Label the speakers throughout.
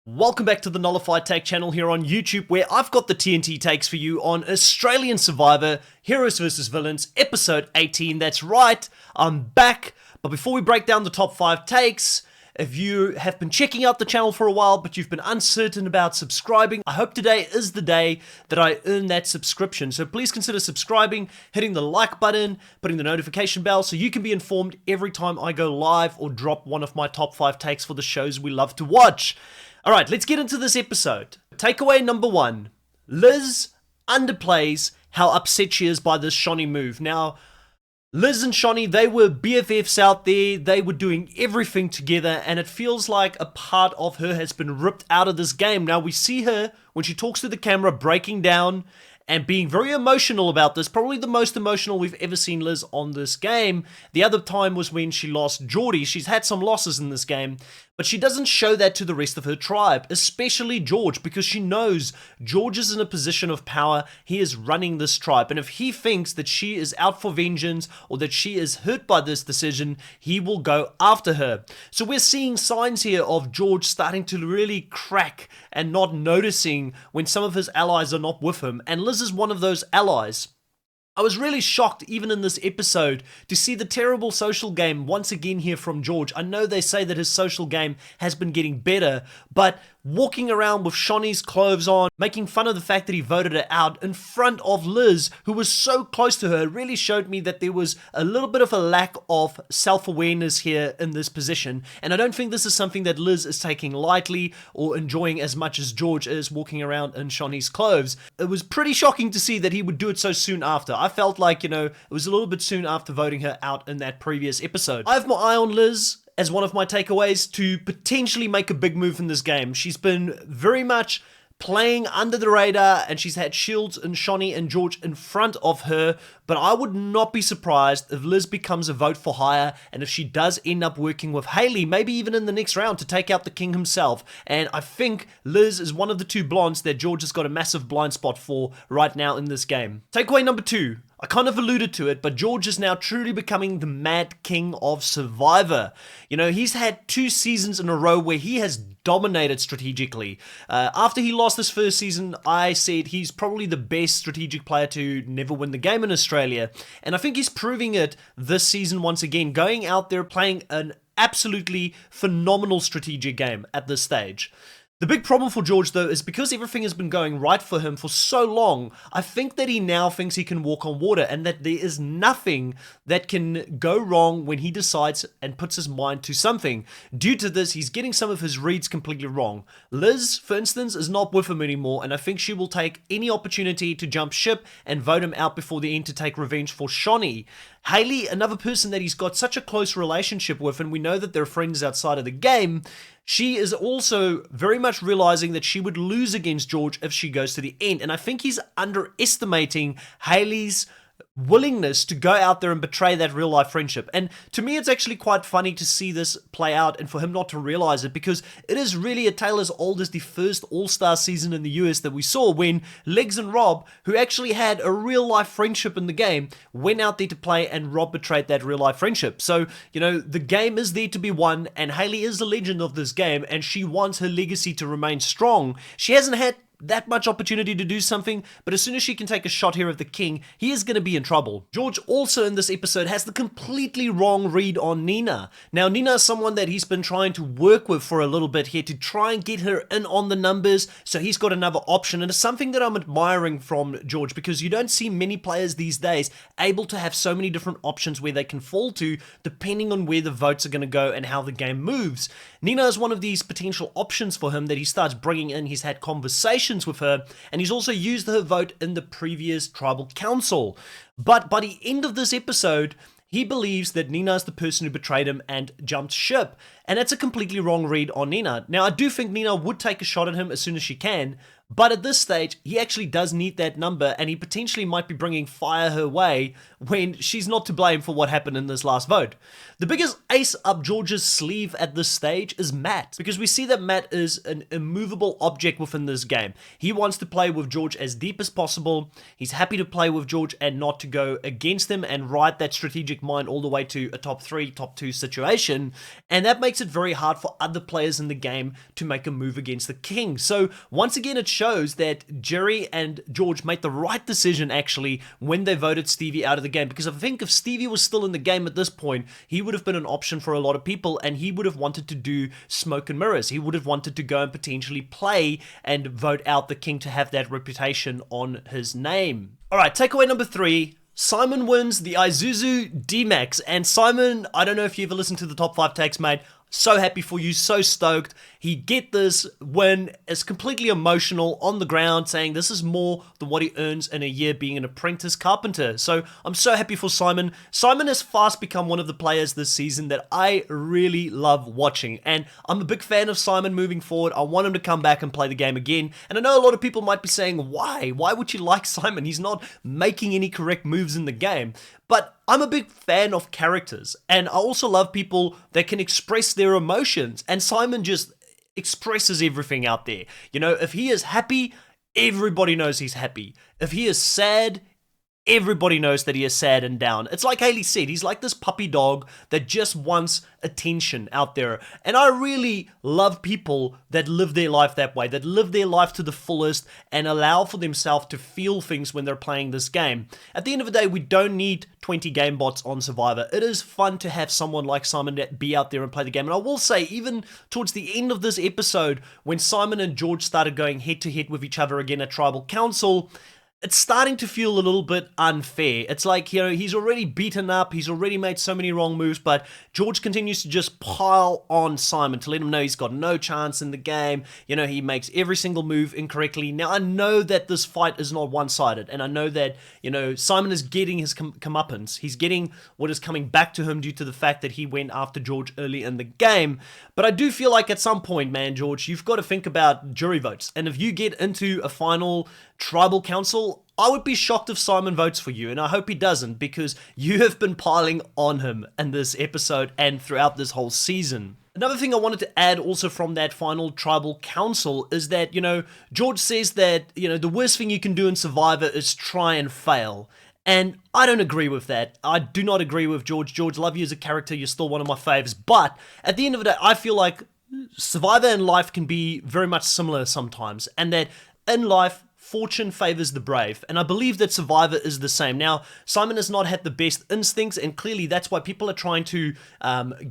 Speaker 1: Welcome back to the Nullified Take channel here on YouTube, where I've got the TNT takes for you on Australian Survivor, Heroes vs Villains, episode 18. That's right, I'm back. But before we break down the top 5 takes, if you have been checking out the channel for a while, but you've been uncertain about subscribing, I hope today is the day that I earn that subscription. So please consider subscribing, hitting the like button, putting the notification bell so you can be informed every time I go live or drop one of my top 5 takes for the shows we love to watch. Alright, let's get into this episode. Takeaway number 1. Liz underplays how upset she is by this Shonny move. Now, Liz and Shonny, they were BFFs out there, they were doing everything together, and it feels like a part of her has been ripped out of this game. Now, we see her, when she talks to the camera, breaking down and being very emotional about this, probably the most emotional we've ever seen Liz on this game. The other time was when she lost Geordie. She's had some losses in this game, but she doesn't show that to the rest of her tribe, especially George, because she knows George is in a position of power. He is running this tribe, and if he thinks that she is out for vengeance or that she is hurt by this decision, he will go after her. So we're seeing signs here of George starting to really crack and not noticing when some of his allies are not with him, and Liz is one of those allies. I was really shocked, even in this episode, to see the terrible social game once again here from George. I know they say that his social game has been getting better, but walking around with Shonny's clothes on, making fun of the fact that he voted her out in front of Liz, who was so close to her, really showed me that there was a little bit of a lack of self-awareness here in this position. And I don't think this is something that Liz is taking lightly or enjoying as much as George is walking around in Shonny's clothes. It was pretty shocking to see that he would do it so soon after. I felt like, it was a little bit soon after voting her out in that previous episode. I have my eye on Liz as one of my takeaways to potentially make a big move in this game. She's been very much playing under the radar, and she's had Shields and Shonny and George in front of her, but I would not be surprised if Liz becomes a vote for hire, and if she does end up working with Haley, maybe even in the next round, to take out the king himself. And I think Liz is one of the 2 blondes that George has got a massive blind spot for right now in this game. Takeaway number 2. I kind of alluded to it, but George is now truly becoming the mad king of Survivor. He's had 2 seasons in a row where he has dominated strategically. After he lost this first season, I said he's probably the best strategic player to never win the game in Australia. And I think he's proving it this season once again, going out there playing an absolutely phenomenal strategic game at this stage. The big problem for George, though, is because everything has been going right for him for so long, I think that he now thinks he can walk on water, and that there is nothing that can go wrong when he decides and puts his mind to something. Due to this, he's getting some of his reads completely wrong. Liz, for instance, is not with him anymore, and I think she will take any opportunity to jump ship and vote him out before the end to take revenge for Shonny. Haley, another person that he's got such a close relationship with, and we know that they're friends outside of the game, she is also very much realizing that she would lose against George if she goes to the end. And I think he's underestimating Haley's willingness to go out there and betray that real life friendship. And to me, it's actually quite funny to see this play out and for him not to realize it, because it is really a tale as old as the first All-Star season in the US that we saw, when Legs and Rob, who actually had a real life friendship in the game, went out there to play, and Rob betrayed that real life friendship. So, the game is there to be won, and Haley is the legend of this game, and she wants her legacy to remain strong. She hasn't had that much opportunity to do something, but as soon as she can take a shot here at the king, he is going to be in trouble. George also in this episode has the completely wrong read on Nina. Now, Nina is someone that he's been trying to work with for a little bit here to try and get her in on the numbers, so he's got another option, and it's something that I'm admiring from George, because you don't see many players these days able to have so many different options where they can fall to depending on where the votes are going to go and how the game moves. Nina is one of these potential options for him that he starts bringing in. He's had conversations with her, and he's also used her vote in the previous tribal council. But by the end of this episode, he believes that Nina is the person who betrayed him and jumped ship, and that's a completely wrong read on Nina. Now, I do think Nina would take a shot at him as soon as she can, But at this stage, he actually does need that number, and he potentially might be bringing fire her way when she's not to blame for what happened in this last vote. The biggest ace up George's sleeve at this stage is Matt, because we see that Matt is an immovable object within this game. He wants to play with George as deep as possible. He's happy to play with George and not to go against him and ride that strategic mind all the way to a top 3, top 2 situation, and that makes it very hard for other players in the game to make a move against the king. So once again, it shows that Jerry and George made the right decision actually when they voted Stevie out of the game, because I think if Stevie was still in the game at this point, he would have been an option for a lot of people, and he would have wanted to do smoke and mirrors. He would have wanted to go and potentially play and vote out the king to have that reputation on his name. Alright, takeaway number 3. Simon wins the Isuzu D-Max, and Simon, I don't know if you ever listened to the top 5 takes, mate. So happy for you, so stoked. He get this win, is completely emotional on the ground, saying this is more than what he earns in a year being an apprentice carpenter. So I'm so happy for Simon. Simon has fast become one of the players this season that I really love watching, and I'm a big fan of Simon moving forward. I want him to come back and play the game again, and I know a lot of people might be saying, why? Why would you like Simon? He's not making any correct moves in the game. But I'm a big fan of characters, and I also love people that can express their emotions, and Simon just expresses everything out there. You know, if he is happy, everybody knows he's happy. If he is sad, everybody knows that he is sad and down. It's like Haley said, he's like this puppy dog that just wants attention out there. And I really love people that live their life that way, that live their life to the fullest and allow for themselves to feel things when they're playing this game. At the end of the day, we don't need 20 game bots on Survivor. It is fun to have someone like Simon that be out there and play the game. And I will say, even towards the end of this episode, when Simon and George started going head to head with each other again at Tribal Council, it's starting to feel a little bit unfair. It's like, you know, he's already beaten up, he's already made so many wrong moves, but George continues to just pile on Simon to let him know he's got no chance in the game. You know, he makes every single move incorrectly. Now, I know that this fight is not one-sided, and I know that, you know, Simon is getting his comeuppance. He's getting what is coming back to him due to the fact that he went after George early in the game. But I do feel like at some point, man, George, you've got to think about jury votes. And if you get into a final Tribal Council, I would be shocked if Simon votes for you, and I hope he doesn't, because you have been piling on him in this episode and throughout this whole season. Another thing I wanted to add also from that final Tribal Council is that, you know, George says that, you know, the worst thing you can do in Survivor is try and fail. And I don't agree with that. I do not agree with George. George, love you as a character. You're still one of my faves. But at the end of the day, I feel like Survivor and life can be very much similar sometimes. And that in life, fortune favors the brave, and I believe that Survivor is the same. Now, Simon has not had the best instincts, and clearly that's why people are trying to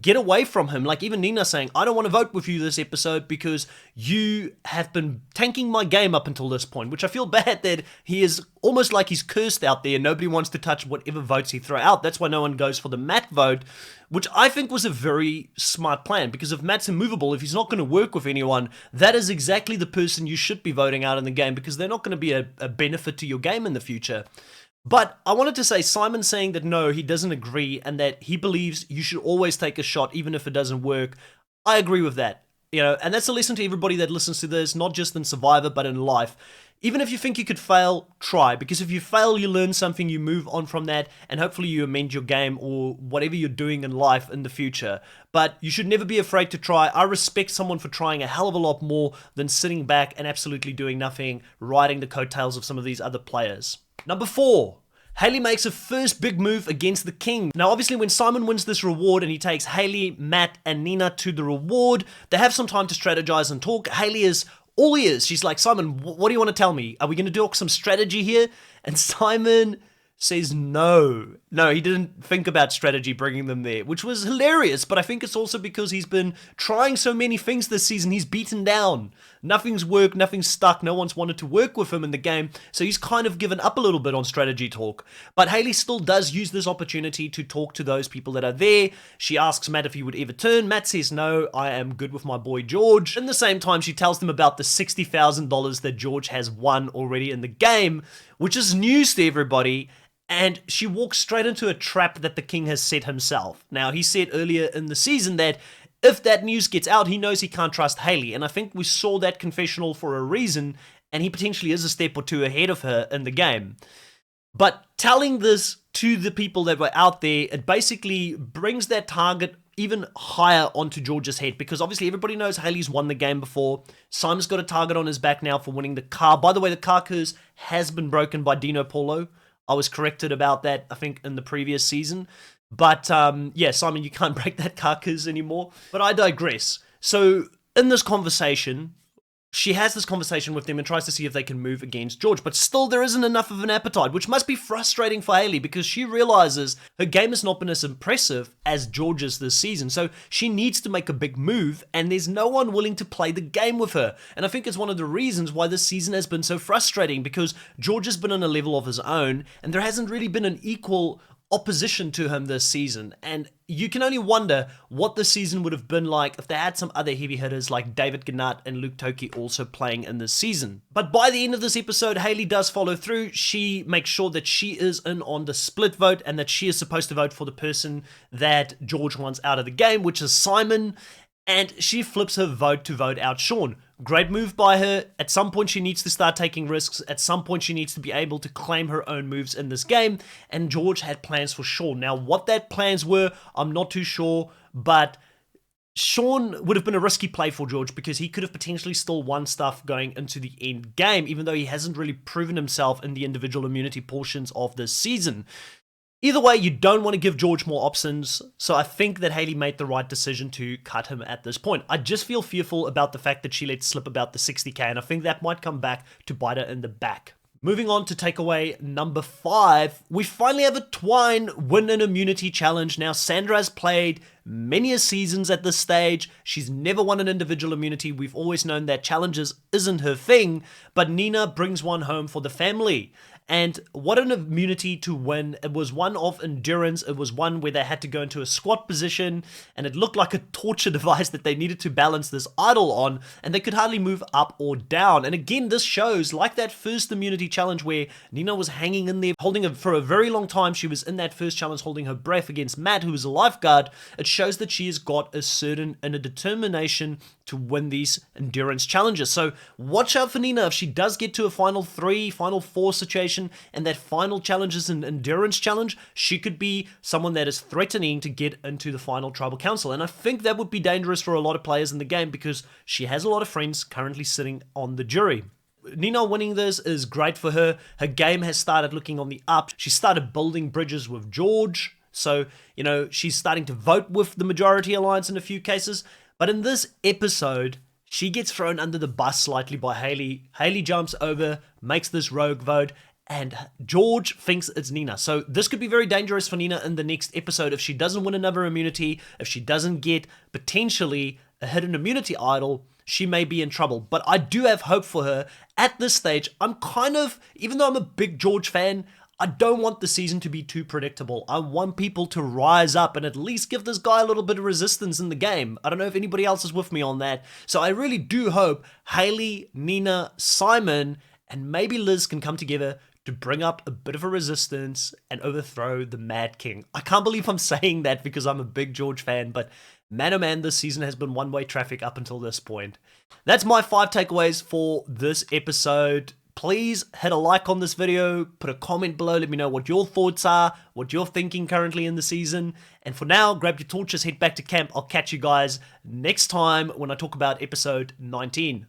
Speaker 1: get away from him. Like even Nina saying, I don't want to vote with you this episode because you have been tanking my game up until this point, which I feel bad that he is almost like he's cursed out there. Nobody wants to touch whatever votes he throw out. That's why no one goes for the Matt vote, which I think was a very smart plan, because if Matt's immovable, if he's not going to work with anyone, that is exactly the person you should be voting out in the game, because they're not going to be a benefit to your game in the future. But I wanted to say Simon saying that no, he doesn't agree, and that he believes you should always take a shot even if it doesn't work. I agree with that. You know, and that's a lesson to everybody that listens to this, not just in Survivor, but in life. Even if you think you could fail, try. Because if you fail, you learn something, you move on from that, and hopefully you amend your game or whatever you're doing in life in the future. But you should never be afraid to try. I respect someone for trying a hell of a lot more than sitting back and absolutely doing nothing, riding the coattails of some of these other players. Number 4. Haley makes a first big move against the king. Now, obviously, when Simon wins this reward and he takes Haley, Matt, and Nina to the reward, they have some time to strategize and talk. Haley is all ears. She's like, Simon, what do you want to tell me? Are we going to do some strategy here? And Simon says no. No, he didn't think about strategy bringing them there, which was hilarious, but I think it's also because he's been trying so many things this season. He's beaten down. Nothing's worked, nothing's stuck, no one's wanted to work with him in the game, so he's kind of given up a little bit on strategy talk. But Haley still does use this opportunity to talk to those people that are there. She asks Matt if he would ever turn. Matt says no, I am good with my boy George. In the same time, she tells them about the $60,000 that George has won already in the game, which is news to everybody. And she walks straight into a trap that the king has set himself. Now, he said earlier in the season that if that news gets out, he knows he can't trust Haley. And I think we saw that confessional for a reason. and he potentially is a step or two ahead of her in the game. But telling this to the people that were out there, it basically brings that target even higher onto George's head, because obviously everybody knows Hayley's won the game before. Simon's got a target on his back now for winning the car. By the way, the car curse has been broken by Dino Paulo. I was corrected about that, I think, in the previous season. But yeah, Simon, you can't break that car curse anymore. But I digress. So in this conversation, she has this conversation with them and tries to see if they can move against George, but still there isn't enough of an appetite, which must be frustrating for Hayley, because she realizes her game has not been as impressive as George's this season, so she needs to make a big move, and there's no one willing to play the game with her. And I think it's one of the reasons why this season has been so frustrating, because George has been on a level of his own, and there hasn't really been an equal opposition to him this season. And you can only wonder what the season would have been like if they had some other heavy hitters like David Gannat and Luke Toki also playing in this season. But by the end of this episode, Hayley does follow through. She makes sure that she is in on the split vote, and that she is supposed to vote for the person that George wants out of the game, which is Simon. And she flips her vote to vote out Sean. Great move by her. At some point she needs to start taking risks. At some point she needs to be able to claim her own moves in this game. And George had plans for Sean. Now what that plans were, I'm not too sure. But Sean would have been a risky play for George, because he could have potentially still won stuff going into the end game, even though he hasn't really proven himself in the individual immunity portions of this season. Either way, you don't want to give George more options, so I think that Hayley made the right decision to cut him at this point. I just feel fearful about the fact that she let slip about the 60k, and I think that might come back to bite her in the back. Moving on to takeaway number 5, we finally have a Twine win an immunity challenge. Now, Sandra has played many seasons at this stage. She's never won an individual immunity. We've always known that challenges isn't her thing, but Nina brings one home for the family. And what an immunity to win. It was one of endurance. It was one where they had to go into a squat position, and it looked like a torture device that they needed to balance this idol on, and they could hardly move up or down. And again, this shows, like that first immunity challenge where Nina was hanging in there, holding it for a very long time. She was in that first challenge holding her breath against Matt, who was a lifeguard. It shows that she has got a certain and a determination to win these endurance challenges. So watch out for Nina if she does get to a final 3, final 4 situation, and that final challenge is an endurance challenge. She could be someone that is threatening to get into the final tribal council, and I think that would be dangerous for a lot of players in the game, because she has a lot of friends currently sitting on the jury. Nina winning this is great for her. Her game has started looking on the up. She started building bridges with George, so she's starting to vote with the majority alliance in a few cases. But in this episode, she gets thrown under the bus slightly by Hayley. Hayley jumps over, makes this rogue vote, and George thinks it's Nina. So this could be very dangerous for Nina in the next episode if she doesn't win another immunity, if she doesn't get potentially a hidden immunity idol. She may be in trouble, but I do have hope for her. At this stage, even though I'm a big George fan, I don't want the season to be too predictable. I want people to rise up and at least give this guy a little bit of resistance in the game. I don't know if anybody else is with me on that. So I really do hope Hayley, Nina, Simon, and maybe Liz can come together to bring up a bit of a resistance and overthrow the Mad King. I can't believe I'm saying that because I'm a big George fan, but man oh man, this season has been one-way traffic up until this point. That's my 5 takeaways for this episode. Please hit a like on this video, put a comment below, let me know what your thoughts are, what you're thinking currently in the season. And for now, grab your torches, head back to camp. I'll catch you guys next time when I talk about episode 19.